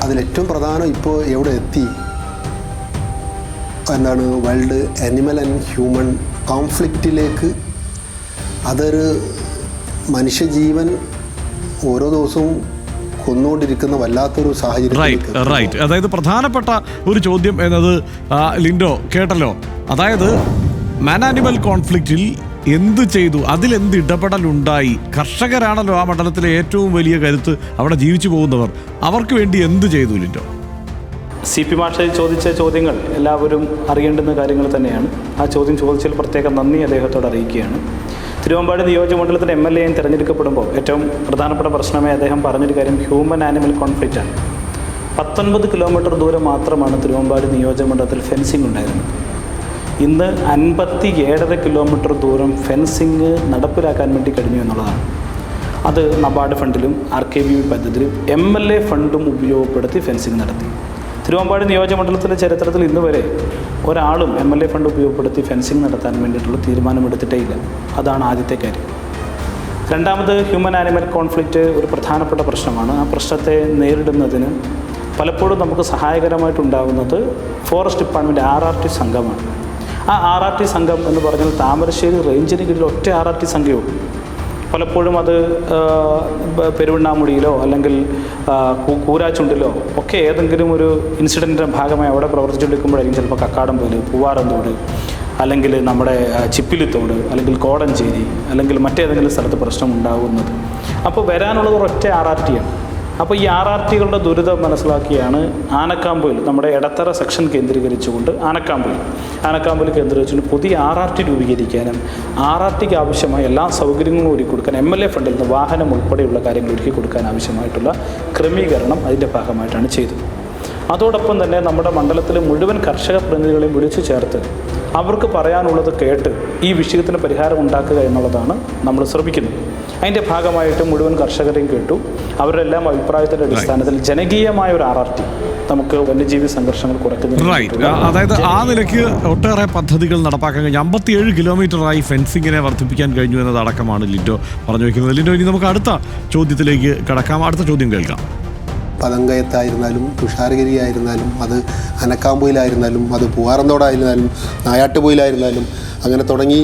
അതിലേറ്റവും പ്രധാനം ഇപ്പോൾ എവിടെ എത്തി എന്താണ്, വേൾഡ് ആനിമൽ ആൻഡ് ഹ്യൂമൻ കോൺഫ്ലിക്റ്റിലേക്ക്. അതൊരു മനുഷ്യജീവൻ ഓരോ ദിവസവും കൊന്നുകൊണ്ടിരിക്കുന്ന വല്ലാത്തൊരു സാഹചര്യം. റൈറ്റ്. അതായത് പ്രധാനപ്പെട്ട ഒരു ചോദ്യം എന്നത് ലിൻഡോ കേട്ടല്ലോ. അതായത് മാൻ ആനിമൽ കോൺഫ്ലിക്റ്റിൽ എന്ത് ചെയ്തു, അതിലെന്ത് ഇടപെടലുണ്ടായി? കർഷകരാണല്ലോ ആ മണ്ഡലത്തിലെ ഏറ്റവും വലിയ കരുത്ത്, അവിടെ ജീവിച്ചു പോകുന്നവർ. അവർക്ക് വേണ്ടി എന്ത് ചെയ്തു ലിൻഡോ? CP മാഷ് ചോദിച്ച ചോദ്യങ്ങൾ എല്ലാവരും അറിയേണ്ടുന്ന കാര്യങ്ങൾ തന്നെയാണ്. ആ ചോദ്യം ചോദിച്ചതിൽ പ്രത്യേകം നന്ദി അദ്ദേഹത്തോട് അറിയിക്കുകയാണ്. തിരുവമ്പാടി നിയോജകമണ്ഡലത്തിന് MLA തിരഞ്ഞെടുക്കപ്പെടുമ്പോൾ ഏറ്റവും പ്രധാനപ്പെട്ട പ്രശ്നമായി അദ്ദേഹം പറഞ്ഞൊരു കാര്യം ഹ്യൂമൻ ആനിമൽ കോൺഫ്ലിക്റ്റാണ്. 19 കിലോമീറ്റർ ദൂരം മാത്രമാണ് തിരുവമ്പാടി നിയോജകമണ്ഡലത്തിൽ ഫെൻസിങ് ഉണ്ടായിരുന്നത്. ഇന്ന് 57.5 കിലോമീറ്റർ ദൂരം ഫെൻസിങ് നടപ്പിലാക്കാൻ വേണ്ടി കഴിഞ്ഞു എന്നുള്ളതാണ്. അത് നബാർഡ് ഫണ്ടിലും RKB പദ്ധതിയിലും MLA ഫണ്ടും ഉപയോഗപ്പെടുത്തി ഫെൻസിങ് നടത്തി. തിരുവമ്പാടി നിയോജകമണ്ഡലത്തിലെ ചരിത്രത്തിൽ ഇന്ന് വരെ ഒരാളും MLA ഫണ്ട് ഉപയോഗപ്പെടുത്തി ഫെൻസിങ് നടത്താൻ വേണ്ടിയിട്ടുള്ള തീരുമാനമെടുത്തിട്ടേ ഇല്ല. അതാണ് ആദ്യത്തെ കാര്യം. രണ്ടാമത് ഹ്യൂമൻ ആനിമൽ കോൺഫ്ലിക്റ്റ് ഒരു പ്രധാനപ്പെട്ട പ്രശ്നമാണ്. ആ പ്രശ്നത്തെ നേരിടുന്നതിന് പലപ്പോഴും നമുക്ക് സഹായകരമായിട്ടുണ്ടാകുന്നത് ഫോറസ്റ്റ് ഡിപ്പാർട്ട്മെൻറ്റ് RRT സംഘമാണ്. ആ RRT സംഘം എന്ന് പറഞ്ഞാൽ താമരശ്ശേരി റേഞ്ചിന് കീഴിൽ ഒറ്റ RRT സംഘവും. പലപ്പോഴും അത് പെരുവണ്ണാമുടിയിലോ അല്ലെങ്കിൽ കൂരാച്ചുണ്ടിലോ ഒക്കെ ഏതെങ്കിലും ഒരു ഇൻസിഡൻറ്റിൻ്റെ ഭാഗമായി അവിടെ പ്രവർത്തിച്ചുകൊണ്ടിരിക്കുമ്പോഴായിരിക്കും ചിലപ്പോൾ കക്കാടംപൊയിൽ, പൂവാറന്തോട്, അല്ലെങ്കിൽ നമ്മുടെ ചിപ്പിലിത്തോട്, അല്ലെങ്കിൽ കോടഞ്ചേരി, അല്ലെങ്കിൽ മറ്റേതെങ്കിലും സ്ഥലത്ത് പ്രശ്നം ഉണ്ടാകുന്നത്. അപ്പോൾ വരാനുള്ളത് ഒരൊറ്റ RRTയാണ്. അപ്പോൾ ഈ RRTകളുടെ ദുരിതം മനസ്സിലാക്കിയാണ് ആനക്കാമ്പൊയിൽ നമ്മുടെ എടത്തറ സെക്ഷൻ കേന്ദ്രീകരിച്ചുകൊണ്ട് ആനക്കാമ്പൊയിൽ കേന്ദ്രീകരിച്ചുകൊണ്ട് പുതിയ RRT രൂപീകരിക്കാനും RRTക്ക് ആവശ്യമായ എല്ലാ സൗകര്യങ്ങളും ഒരുക്കി കൊടുക്കാൻ MLA ഫണ്ടിൽ നിന്ന് വാഹനം ഉൾപ്പെടെയുള്ള കാര്യങ്ങൾ ഒരുക്കി കൊടുക്കാൻ ആവശ്യമായിട്ടുള്ള ക്രമീകരണം അതിൻ്റെ ഭാഗമായിട്ടാണ് ചെയ്തത്. അതോടൊപ്പം തന്നെ നമ്മുടെ മണ്ഡലത്തിലെ മുഴുവൻ കർഷക പ്രതിനിധികളെയും വിളിച്ചു ചേർത്ത് അവർക്ക് പറയാനുള്ളത് കേട്ട് ഈ വിഷയത്തിന് പരിഹാരം ഉണ്ടാക്കുക എന്നുള്ളതാണ് നമ്മൾ ശ്രമിക്കുന്നത്. അതിൻ്റെ ഭാഗമായിട്ട് മുഴുവൻ കർഷകരെയും കേട്ടു. അവരുടെ എല്ലാം അഭിപ്രായത്തിൻ്റെ അടിസ്ഥാനത്തിൽ ജനകീയമായ ഒരു RRT നമുക്ക് വന്യജീവി സംഘർഷങ്ങൾ കുറയ്ക്കുന്നത്. അതായത് ആ നിലയ്ക്ക് ഒട്ടേറെ പദ്ധതികൾ നടപ്പാക്കാൻ കഴിഞ്ഞു. 57 കിലോമീറ്ററായി ഫെൻസിങ്ങിനെ വർദ്ധിപ്പിക്കാൻ കഴിഞ്ഞു എന്നതടക്കമാണ് ലിൻഡോ പറഞ്ഞു വയ്ക്കുന്നത്. ലിൻഡോ, ഇനി നമുക്ക് അടുത്ത ചോദ്യത്തിലേക്ക് കടക്കാം. അടുത്ത ചോദ്യം കേൾക്കാം. പതങ്കയത്തായിരുന്നാലും തുഷാരഗിരി ആയിരുന്നാലും അത് അനക്കാമ്പൊയിലായിരുന്നാലും അത് പൂവാറന്തോടായിരുന്നാലും നായാട്ടുപൊയിലായിരുന്നാലും അങ്ങനെ തുടങ്ങി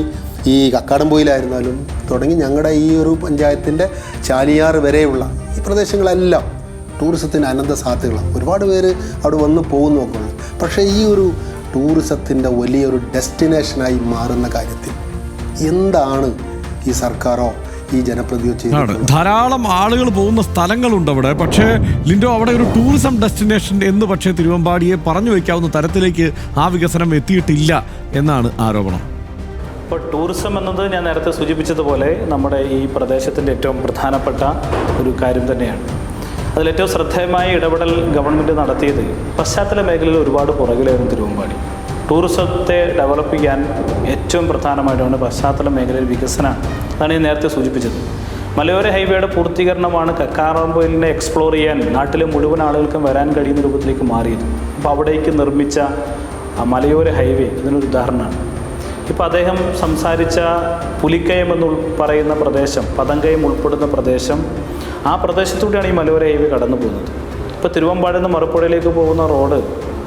ഈ കക്കാടംപൊയിലായിരുന്നാലും തുടങ്ങി ഞങ്ങളുടെ ഈ ഒരു പഞ്ചായത്തിൻ്റെ ചാലിയാർ വരെയുള്ള ഈ പ്രദേശങ്ങളെല്ലാം ടൂറിസത്തിന് അനന്ത സാധ്യതകളാണ്. ഒരുപാട് പേര് അവിടെ വന്ന് പോകുന്നൊക്കെ ഉള്ളു. പക്ഷേ ഈ ഒരു ടൂറിസത്തിൻ്റെ വലിയൊരു ഡെസ്റ്റിനേഷനായി മാറുന്ന കാര്യത്തിൽ എന്താണ് ഈ സർക്കാരോ ഈ ജനപ്രതിനിധിയോ? ധാരാളം ആളുകൾ പോകുന്ന സ്ഥലങ്ങളുണ്ട് അവിടെ. പക്ഷേ ലിൻഡോ, അവിടെ ഒരു ടൂറിസം ഡെസ്റ്റിനേഷൻ എന്ന് പക്ഷേ തിരുവമ്പാടിയെ പറഞ്ഞു വയ്ക്കാവുന്ന തരത്തിലേക്ക് ആ വികസനം എത്തിയിട്ടില്ല എന്നാണ് ആരോപണം. ഇപ്പോൾ ടൂറിസം എന്നത് ഞാൻ നേരത്തെ സൂചിപ്പിച്ചതുപോലെ നമ്മുടെ ഈ പ്രദേശത്തിൻ്റെ ഏറ്റവും പ്രധാനപ്പെട്ട ഒരു കാര്യം തന്നെയാണ്. അതിലേറ്റവും ശ്രദ്ധേയമായ ഇടപെടൽ ഗവൺമെൻറ് നടത്തിയത് പശ്ചാത്തല മേഖലയിൽ ഒരുപാട് പുറകിലായിരുന്നു തിരുവമ്പാടി. ടൂറിസത്തെ ഡെവലപ്പ് ചെയ്യാൻ ഏറ്റവും പ്രധാനമായിട്ടാണ് പശ്ചാത്തല മേഖലയിൽ വികസനമാണ്. അതാണ് ഞാൻ നേരത്തെ സൂചിപ്പിച്ചത്. മലയോര ഹൈവേയുടെ പൂർത്തീകരണമാണ് കക്കാടംപൊയിലിനെ എക്സ്പ്ലോർ ചെയ്യാൻ നാട്ടിലെ മുഴുവൻ ആളുകൾക്കും വരാൻ കഴിയുന്ന രൂപത്തിലേക്ക് മാറിയത്. അപ്പോൾ അവിടേക്ക് നിർമ്മിച്ച മലയോര ഹൈവേ ഇതിനൊരു ഉദാഹരണമാണ്. ഇപ്പോൾ അദ്ദേഹം സംസാരിച്ച പുലിക്കയം എന്ന് പറയുന്ന പ്രദേശം, പതങ്കയം ഉൾപ്പെടുന്ന പ്രദേശം, ആ പ്രദേശത്തൂടെയാണ് ഈ മലയോര ഹൈവേ കടന്നു പോകുന്നത്. ഇപ്പോൾ തിരുവമ്പാടിൽ നിന്ന് മറുപുഴയിലേക്ക് പോകുന്ന റോഡ്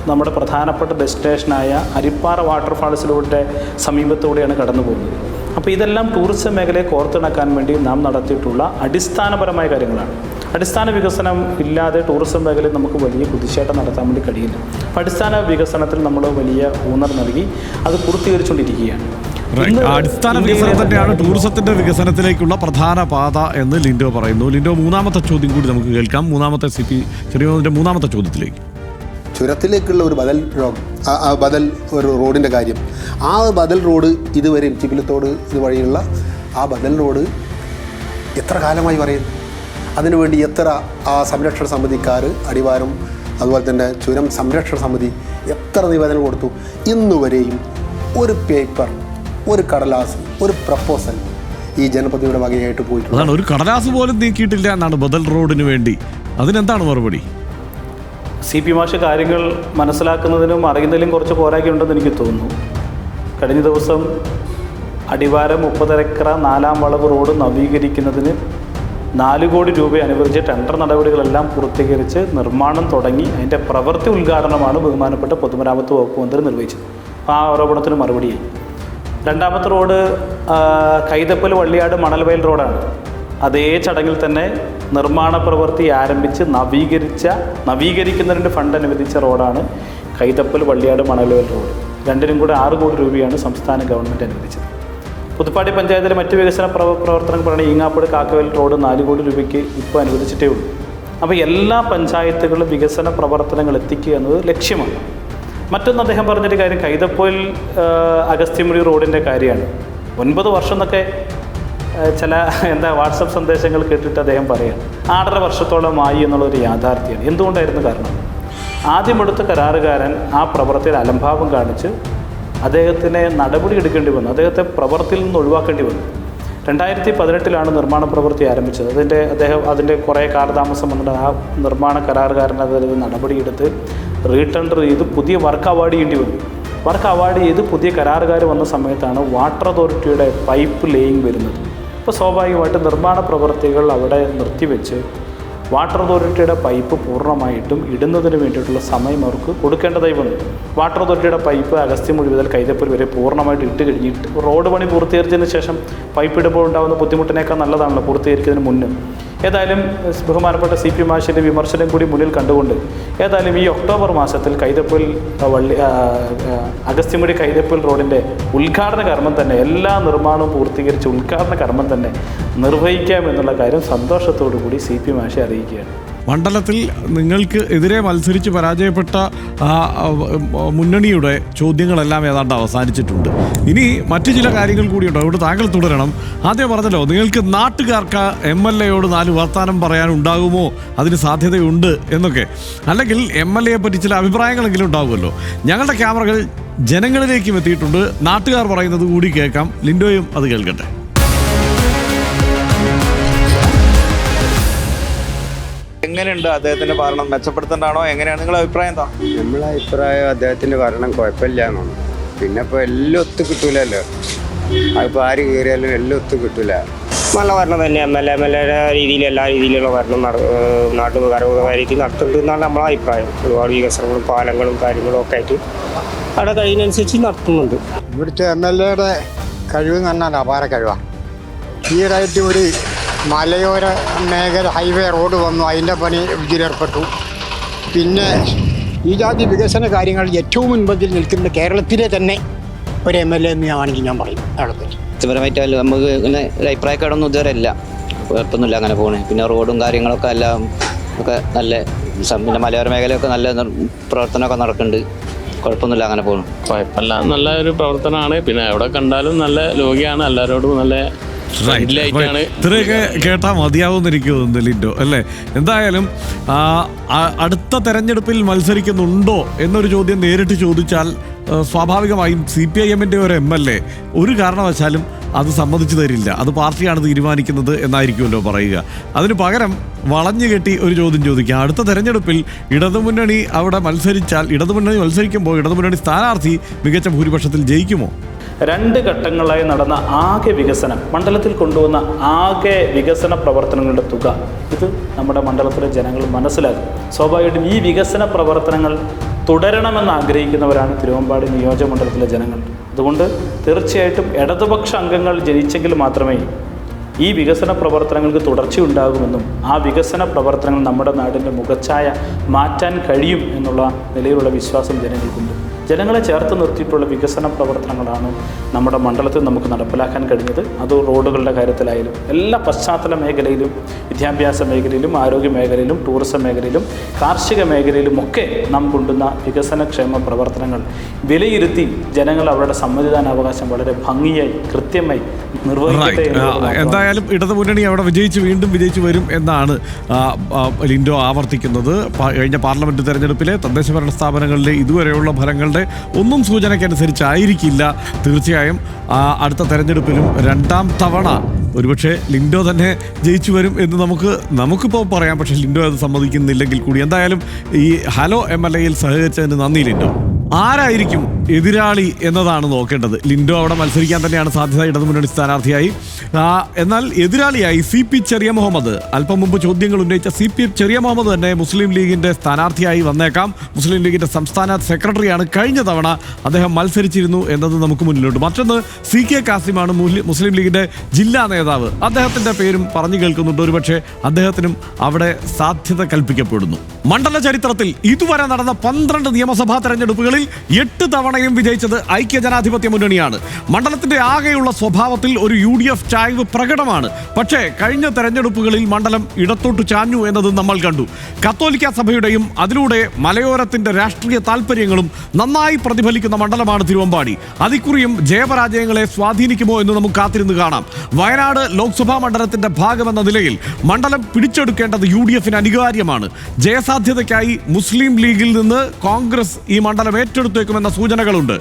നമ്മുടെ പ്രധാനപ്പെട്ട ഡെസ്റ്റിനേഷനായ അരിപ്പാറ വാട്ടർഫാൾസിലൂടെ സമീപത്തൂടെയാണ് കടന്നു പോകുന്നത്. അപ്പോൾ ഇതെല്ലാം ടൂറിസം മേഖലയെ കോർത്തിണക്കാൻ വേണ്ടി നാം നടത്തിയിട്ടുള്ള അടിസ്ഥാനപരമായ കാര്യങ്ങളാണ്. അടിസ്ഥാന വികസനം ഇല്ലാതെ ടൂറിസം മേഖലയിൽ നമുക്ക് വലിയ കുതിച്ചേട്ടം നടത്താൻ വേണ്ടി കഴിയില്ല. അപ്പോൾ അടിസ്ഥാന വികസനത്തിൽ നമ്മൾ വലിയ ഊന്നൽ നൽകി അത് പൂർത്തീകരിച്ചുകൊണ്ടിരിക്കുകയാണ്. അടിസ്ഥാന വികസനം തന്നെയാണ് ടൂറിസത്തിന്റെ വികസനത്തിലേക്കുള്ള പ്രധാന പാത എന്ന് ലിൻഡോ പറയുന്നു. ലിൻഡോ, മൂന്നാമത്തെ ചോദ്യം കൂടി നമുക്ക് കേൾക്കാം. മൂന്നാമത്തെ CP ചെറിയോന്റെ മൂന്നാമത്തെ ചോദ്യത്തിലേക്ക്. ചുരത്തിലേക്കുള്ള ഒരു ബദൽ ഒരു റോഡിൻ്റെ കാര്യം. ആ ബദൽ റോഡ് ഇതുവരെയും ചിപ്പിലത്തോട് ഇതുവഴിയുള്ള ആ ബദൽ റോഡ് എത്ര കാലമായി പറയുന്നു? അതിനുവേണ്ടി എത്ര ആ സംരക്ഷണ സമിതിക്കാർ അടിവാരം അതുപോലെ തന്നെ ചുരം സംരക്ഷണ സമിതി എത്ര നിവേദനം കൊടുത്തു? ഇന്നുവരെയും ഒരു പേപ്പർ, ഒരു കടലാസ്, ഒരു പ്രപ്പോസൽ ഈ ജനപ്രതിയുടെ വകയായിട്ട് പോയിട്ടുള്ളത്. അതാണ്, ഒരു കടലാസ് പോലും നീക്കിയിട്ടില്ല എന്നാണ് ബദൽ റോഡിന് വേണ്ടി. അതിനെന്താണ് മറുപടി? CP മാഷ് കാര്യങ്ങൾ മനസ്സിലാക്കുന്നതിനും അറിയുന്നതിലും കുറച്ച് പോരായ്മയുണ്ടെന്ന് എനിക്ക് തോന്നുന്നു. കഴിഞ്ഞ ദിവസം അടിവാരം 30 ഏക്കർ 4-ാം വളവ് റോഡ് നവീകരിക്കുന്നതിന് 4 കോടി രൂപ അനുവദിച്ച് ടെൻഡർ നടപടികളെല്ലാം പൂർത്തീകരിച്ച് നിർമ്മാണം തുടങ്ങി. അതിൻ്റെ പ്രവൃത്തി ഉദ്ഘാടനമാണ് ബഹുമാനപ്പെട്ട പൊതുമരാമത്ത് വകുപ്പ് മന്ത്രി നിർവഹിച്ചത്. അപ്പോൾ ആ ആരോപണത്തിന് മറുപടിയായി. രണ്ടാമത്തെ റോഡ് കൈതപ്പൽ വള്ളിയാട് മണൽവയൽ റോഡാണ്. അതേ ചടങ്ങിൽ തന്നെ നിർമ്മാണ പ്രവൃത്തി ആരംഭിച്ച് നവീകരിക്കുന്നതിൻ്റെ ഫണ്ട് അനുവദിച്ച റോഡാണ് കൈതപ്പൽ വള്ളിയാട് മണൽവയൽ റോഡ്. രണ്ടിനും കൂടെ 6 കോടി രൂപയാണ് സംസ്ഥാന ഗവൺമെൻറ് അനുവദിച്ചത്. പുതുപ്പാടി പഞ്ചായത്തിലെ മറ്റ് വികസന പ്രവർത്തനങ്ങൾ പറയുന്നത് ഈങ്ങാപ്പുഴ കാക്കവയൽ റോഡ് 4 കോടി രൂപയ്ക്ക് ഇപ്പോൾ അനുവദിച്ചിട്ടേ ഉള്ളൂ. അപ്പോൾ എല്ലാ പഞ്ചായത്തുകളും വികസന പ്രവർത്തനങ്ങൾ എത്തിക്കുക എന്നത് ലക്ഷ്യമാണ്. മറ്റൊന്ന് അദ്ദേഹം പറഞ്ഞൊരു കാര്യം കൈതപ്പൊയിൽ അഗസ്ത്യമുറി റോഡിൻ്റെ കാര്യമാണ്. 9 വർഷം എന്നൊക്കെ ചില വാട്സപ്പ് സന്ദേശങ്ങൾ കേട്ടിട്ട് അദ്ദേഹം പറയുകയാണ് 6.5 വർഷത്തോളമായി എന്നുള്ളൊരു യാഥാർത്ഥ്യമാണ്. എന്തുകൊണ്ടായിരുന്നു കാരണം? ആദ്യമെടുത്ത കരാറുകാരൻ ആ പ്രവൃത്തിയിൽ അലംഭാവം കാണിച്ച് അദ്ദേഹത്തിന് നടപടി എടുക്കേണ്ടി വന്നു. അദ്ദേഹത്തെ പ്രവൃത്തിയിൽ നിന്ന് ഒഴിവാക്കേണ്ടി വന്നു. 2018 നിർമ്മാണ പ്രവൃത്തി ആരംഭിച്ചത്. അതിൻ്റെ കുറേ കാലതാമസം വന്നിട്ട് ആ നിർമ്മാണ കരാറുകാരൻ അതിൽ നടപടിയെടുത്ത് റീടെൻഡർ ചെയ്ത് പുതിയ വർക്ക് അവാർഡ് ചെയ്യേണ്ടി വന്നു. വർക്ക് അവാർഡ് ചെയ്ത് പുതിയ കരാറുകാർ വന്ന സമയത്താണ് വാട്ടർ അതോറിറ്റിയുടെ പൈപ്പ് ലേയിങ് വരുന്നത്. അപ്പോൾ സ്വാഭാവികമായിട്ട് നിർമ്മാണ പ്രവൃത്തികൾ അവിടെ നിർത്തിവെച്ച് വാട്ടർ അതോറിറ്റിയുടെ പൈപ്പ് പൂർണ്ണമായിട്ടും ഇടുന്നതിന് വേണ്ടിയിട്ടുള്ള സമയം അവർക്ക് കൊടുക്കേണ്ടതായി വന്നു. വാട്ടർ അതോറിറ്റിയുടെ പൈപ്പ് അഗസ്ത്യമുഴി മുതൽ കൈതപ്പൂർ വരെ പൂർണ്ണമായിട്ട് ഇട്ട് കഴിഞ്ഞിട്ട് റോഡ് പണി പൂർത്തീകരിച്ചതിന് ശേഷം പൈപ്പ് ഇടുമ്പോൾ ഉണ്ടാകുന്ന ബുദ്ധിമുട്ടിനേക്കാൾ നല്ലതാണല്ലോ പൂർത്തീകരിക്കുന്നതിന് മുന്നേ. ഏതായാലും ബഹുമാനപ്പെട്ട CP മാഷിൻ്റെ വിമർശനം കൂടി മുന്നിൽ കണ്ടുകൊണ്ട് ഏതായാലും ഈ ഒക്ടോബർ മാസത്തിൽ കൈതപ്പൊയിൽ അഗസ്ത്യമുടി കൈതപ്പൊയിൽ റോഡിൻ്റെ ഉദ്ഘാടന കർമ്മം തന്നെ എല്ലാ നിർമ്മാണവും പൂർത്തീകരിച്ച് ഉദ്ഘാടന കർമ്മം തന്നെ നിർവഹിക്കാമെന്നുള്ള കാര്യം സന്തോഷത്തോടു കൂടി CP മാഷെ അറിയിക്കുകയാണ്. മണ്ഡലത്തിൽ നിങ്ങൾക്ക് എതിരെ മത്സരിച്ച് പരാജയപ്പെട്ട മുന്നണിയുടെ ചോദ്യങ്ങളെല്ലാം ഏതാണ്ട് അവസാനിച്ചിട്ടുണ്ട്. ഇനി മറ്റു ചില കാര്യങ്ങൾ കൂടിയുണ്ട്. അതുകൊണ്ട് താങ്കൾ തുടരണം. ആദ്യം പറഞ്ഞല്ലോ നിങ്ങൾക്ക് നാട്ടുകാർക്ക് MLAയോട് 4 വർത്താനം പറയാനുണ്ടാകുമോ, അതിന് സാധ്യതയുണ്ട് എന്നൊക്കെ. അല്ലെങ്കിൽ MLAയെ പറ്റി ചില അഭിപ്രായങ്ങളെങ്കിലും ഉണ്ടാകുമല്ലോ. ഞങ്ങളുടെ ക്യാമറകൾ ജനങ്ങളിലേക്കും എത്തിയിട്ടുണ്ട്. നാട്ടുകാർ പറയുന്നത് കൂടി കേൾക്കാം. ലിൻഡോയും അത് കേൾക്കട്ടെ. എങ്ങനെയുണ്ട് അദ്ദേഹത്തിന്റെ ഭരണം? മെച്ചപ്പെടുത്തേണ്ടാണോ? എങ്ങനെയാണ് നിങ്ങളുടെ അഭിപ്രായം? എന്താ നമ്മളെ അഭിപ്രായം? അദ്ദേഹത്തിന്റെ ഭരണം കുഴപ്പമില്ല എന്നാണ്. പിന്നെ ഇപ്പോൾ എല്ലാം ഒത്തു കിട്ടൂലല്ലോ. അതിപ്പോൾ ആര് കയറിയാലും എല്ലാം ഒത്തു കിട്ടൂല. നല്ല ഭരണം തന്നെ. MLAയുടെ രീതിയിൽ എല്ലാ രീതിയിലുള്ള ഭരണം നാട്ടുകാര്യത്തിൽ നടത്തുന്നുണ്ട് എന്നാണ് നമ്മളെ അഭിപ്രായം. ഒരുപാട് വികസനങ്ങളും പാലങ്ങളും കാര്യങ്ങളും ഒക്കെ ആയിട്ട് അവിടെ കഴിയുന്നതനുസരിച്ച് നടത്തുന്നുണ്ട്. ഇവിടുത്തെ MLAയുടെ കഴിവ് എന്ന് പറഞ്ഞാൽ അപാര കഴിവാണ്. ഈയിടെയായിട്ട് ഒരു മലയോര മേഖല ഹൈവേ റോഡ് വന്നു, അതിൻ്റെ പണി ഇതിലേർപ്പെട്ടു. പിന്നെ ഈ ജാതി വികസന കാര്യങ്ങൾ ഏറ്റവും മുൻപന്തിൽ നിൽക്കുന്ന കേരളത്തിലെ തന്നെ ഒരു MLA എന്ന് ആണെങ്കിൽ ഞാൻ പറയും. വ്യക്തിപരമായിട്ട് നമുക്ക് ഇങ്ങനെ ഒരു അഭിപ്രായക്കാരൊന്നും ഇതുവരെ ഇല്ല. കുഴപ്പമൊന്നുമില്ല, അങ്ങനെ പോണേ. പിന്നെ റോഡും കാര്യങ്ങളൊക്കെ എല്ലാം ഒക്കെ നല്ല, പിന്നെ മലയോര മേഖലയൊക്കെ നല്ല പ്രവർത്തനമൊക്കെ നടക്കുന്നുണ്ട്. കുഴപ്പമൊന്നുമില്ല, അങ്ങനെ പോകണം. കുഴപ്പമില്ല, നല്ല ഒരു പ്രവർത്തനമാണ്. പിന്നെ എവിടെ കണ്ടാലും നല്ല രോഗിയാണ്, എല്ലാവരോടും നല്ല ഇത്രയൊക്കെ കേട്ടാൽ മതിയാവുന്നിരിക്കുമെന്ന് ലിൻഡോ അല്ലേ? എന്തായാലും അടുത്ത തെരഞ്ഞെടുപ്പിൽ മത്സരിക്കുന്നുണ്ടോ എന്നൊരു ചോദ്യം നേരിട്ട് ചോദിച്ചാൽ സ്വാഭാവികമായും CPIMൻ്റെ ഒരു MLA ഒരു കാരണവശാലും അത് സമ്മതിച്ചു തരില്ല. അത് പാർട്ടിയാണ് തീരുമാനിക്കുന്നത് എന്നായിരിക്കുമല്ലോ പറയുക. അതിന് പകരം വളഞ്ഞു കെട്ടി ഒരു ചോദ്യം ചോദിക്കുക. അടുത്ത തെരഞ്ഞെടുപ്പിൽ ഇടതുമുന്നണി അവിടെ മത്സരിച്ചാൽ, ഇടതുമുന്നണി മത്സരിക്കുമ്പോൾ ഇടതുമുന്നണി സ്ഥാനാർത്ഥി മികച്ച ഭൂരിപക്ഷത്തിൽ ജയിക്കുമോ? 2 ഘട്ടങ്ങളായി നടന്ന ആകെ വികസനം, മണ്ഡലത്തിൽ കൊണ്ടുവന്ന ആകെ വികസന പ്രവർത്തനങ്ങളുടെ തുക, ഇത് നമ്മുടെ മണ്ഡലത്തിലെ ജനങ്ങൾ മനസ്സിലാക്കും. സ്വാഭാവികമായിട്ടും ഈ വികസന പ്രവർത്തനങ്ങൾ തുടരണമെന്ന് ആഗ്രഹിക്കുന്നവരാണ് തിരുവമ്പാടി നിയോജകമണ്ഡലത്തിലെ ജനങ്ങൾ. അതുകൊണ്ട് തീർച്ചയായിട്ടും ഇടതുപക്ഷ അംഗങ്ങൾ ജനിച്ചെങ്കിൽ മാത്രമേ ഈ വികസന പ്രവർത്തനങ്ങൾക്ക് തുടർച്ചയുണ്ടാകുമെന്നും ആ വികസന പ്രവർത്തനങ്ങൾ നമ്മുടെ നാടിൻ്റെ മുഖച്ഛായ മാറ്റാൻ കഴിയും എന്നുള്ള നിലയിലുള്ള വിശ്വാസം ജനങ്ങൾക്കുണ്ട്. ജനങ്ങളെ ചേർത്ത് നിർത്തിയിട്ടുള്ള വികസന പ്രവർത്തനങ്ങളാണ് നമ്മുടെ മണ്ഡലത്തിൽ നമുക്ക് നടപ്പിലാക്കാൻ കഴിഞ്ഞത്. അത് റോഡുകളുടെ കാര്യത്തിലായാലും എല്ലാ പശ്ചാത്തല മേഖലയിലും, വിദ്യാഭ്യാസ മേഖലയിലും, ആരോഗ്യ മേഖലയിലും, ടൂറിസം മേഖലയിലും, കാർഷിക മേഖലയിലും ഒക്കെ നാം കൊണ്ടുവന്ന വികസനക്ഷേമ പ്രവർത്തനങ്ങൾ വിലയിരുത്തി ജനങ്ങൾ അവരുടെ സമ്മതിദാനാവകാശം വളരെ ഭംഗിയായി കൃത്യമായി നിർവഹിക്കട്ടെ. എന്തായാലും ഇടതുമുന്നണി അവിടെ വീണ്ടും വിജയിച്ചു വരും എന്നാണ് ലിൻഡോ ആവർത്തിക്കുന്നത്. കഴിഞ്ഞ പാർലമെന്റ് തെരഞ്ഞെടുപ്പിലെ തദ്ദേശഭരണ സ്ഥാപനങ്ങളിലെ ഇതുവരെയുള്ള ഫലങ്ങളുടെ ഒന്നും സൂചനയ്ക്കനുസരിച്ചായിരിക്കില്ല തീർച്ചയായും അടുത്ത തെരഞ്ഞെടുപ്പിലും 2ാം തവണ ഒരുപക്ഷെ ലിൻഡോ തന്നെ ജയിച്ചു വരും എന്ന് നമുക്കിപ്പോൾ പറയാം. പക്ഷേ ലിൻഡോ അത് സമ്മതിക്കുന്നില്ലെങ്കിൽ കൂടി എന്തായാലും ഈ ഹലോ MLAയിൽ സഹകരിച്ചതിന് നന്ദി ലിൻഡോ. ആരായിരിക്കും എതിരാളി എന്നതാണ് നോക്കേണ്ടത്. ലിൻഡോ അവിടെ മത്സരിക്കാൻ തന്നെയാണ് സാധ്യത ഇടതുമുന്നണി സ്ഥാനാർത്ഥിയായി. എന്നാൽ എതിരാളിയായി CP ചെറിയ മുഹമ്മദ്, അല്പം മുമ്പ് ചോദ്യങ്ങൾ ഉന്നയിച്ച CP ചെറിയ മുഹമ്മദ് തന്നെ മുസ്ലിം ലീഗിൻ്റെ സ്ഥാനാർത്ഥിയായി വന്നേക്കാം. മുസ്ലിം ലീഗിൻ്റെ സംസ്ഥാന സെക്രട്ടറിയാണ്. കഴിഞ്ഞ തവണ അദ്ദേഹം മത്സരിച്ചിരുന്നു എന്നത് നമുക്ക് മുന്നിലുണ്ട്. മറ്റൊന്ന് CK കാസിമാണ്, മുസ്ലിം ലീഗിൻ്റെ ജില്ലാ നേതാവ്. അദ്ദേഹത്തിൻ്റെ പേരും പറഞ്ഞു കേൾക്കുന്നുണ്ട്. ഒരുപക്ഷെ അദ്ദേഹത്തിനും അവിടെ സാധ്യത കൽപ്പിക്കപ്പെടുന്നു. മണ്ഡല ചരിത്രത്തിൽ ഇതുവരെ നടന്ന 12 നിയമസഭാ തെരഞ്ഞെടുപ്പുകളിൽ 8 തവണയും വിജയിച്ചത് ഐക്യജനാധിപത്യ മുന്നണിയാണ്. മണ്ഡലത്തിന്റെ ആകെയുള്ള സ്വഭാവത്തിൽ ഒരു UDF ചായ്വ് പ്രകടമാണ്. പക്ഷേ കഴിഞ്ഞ തെരഞ്ഞെടുപ്പുകളിൽ മണ്ഡലം ഇടത്തോട്ട് ചാഞ്ഞു എന്നത് നമ്മൾ കണ്ടു. കത്തോലിക്ക സഭയുടെയും അതിലൂടെ മലയോരത്തിന്റെ രാഷ്ട്രീയ താല്പര്യങ്ങളും നന്നായി പ്രതിഫലിക്കുന്ന മണ്ഡലമാണ് തിരുവമ്പാടി. അതിക്കുറിയും ജയപരാജയങ്ങളെ സ്വാധീനിക്കുമോ എന്ന് നമുക്ക് കാത്തിരുന്ന് കാണാം. വയനാട് ലോക്സഭാ മണ്ഡലത്തിന്റെ ഭാഗമെന്ന നിലയിൽ മണ്ഡലം പിടിച്ചെടുക്കേണ്ടത് UDFന് അനിവാര്യമാണ്. ജയസാധ്യതയ്ക്കായി മുസ്ലിം ലീഗിൽ നിന്ന് കോൺഗ്രസ് ഈ മണ്ഡലം ഏറ്റെടുത്തേക്കുമെന്ന സൂചനകളുണ്ട്.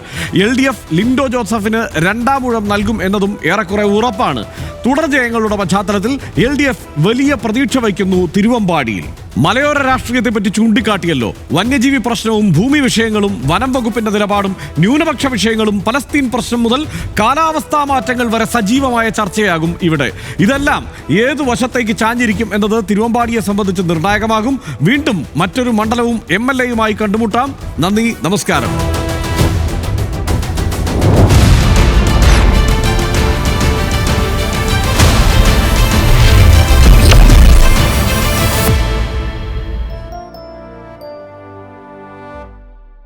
LDF ലിൻഡോ ജോസഫിന് 2ാം ഊഴം നൽകും എന്നതും ഏറെക്കുറെ ഉറപ്പാണ്. തുടർജയങ്ങളുടെ പശ്ചാത്തലത്തിൽ LDF വലിയ പ്രതീക്ഷ വയ്ക്കുന്നു തിരുവമ്പാടിയിൽ. മലയോര രാഷ്ട്രീയത്തെ പറ്റി ചൂണ്ടിക്കാട്ടിയല്ലോ. വന്യജീവി പ്രശ്നവും ഭൂമി വിഷയങ്ങളും വനം വകുപ്പിന്റെ നിലപാടും ന്യൂനപക്ഷ വിഷയങ്ങളും പലസ്തീൻ പ്രശ്നം മുതൽ കാലാവസ്ഥാ മാറ്റങ്ങൾ വരെ സജീവമായ ചർച്ചയാകും ഇവിടെ. ഇതെല്ലാം ഏതു വശത്തേക്ക് ചാഞ്ഞിരിക്കും എന്നത് തിരുവമ്പാടിയെ സംബന്ധിച്ച് നിർണായകമാകും. വീണ്ടും മറ്റൊരു മണ്ഡലവും MLAയുമായി കണ്ടുമുട്ടാം. നന്ദി, നമസ്കാരം.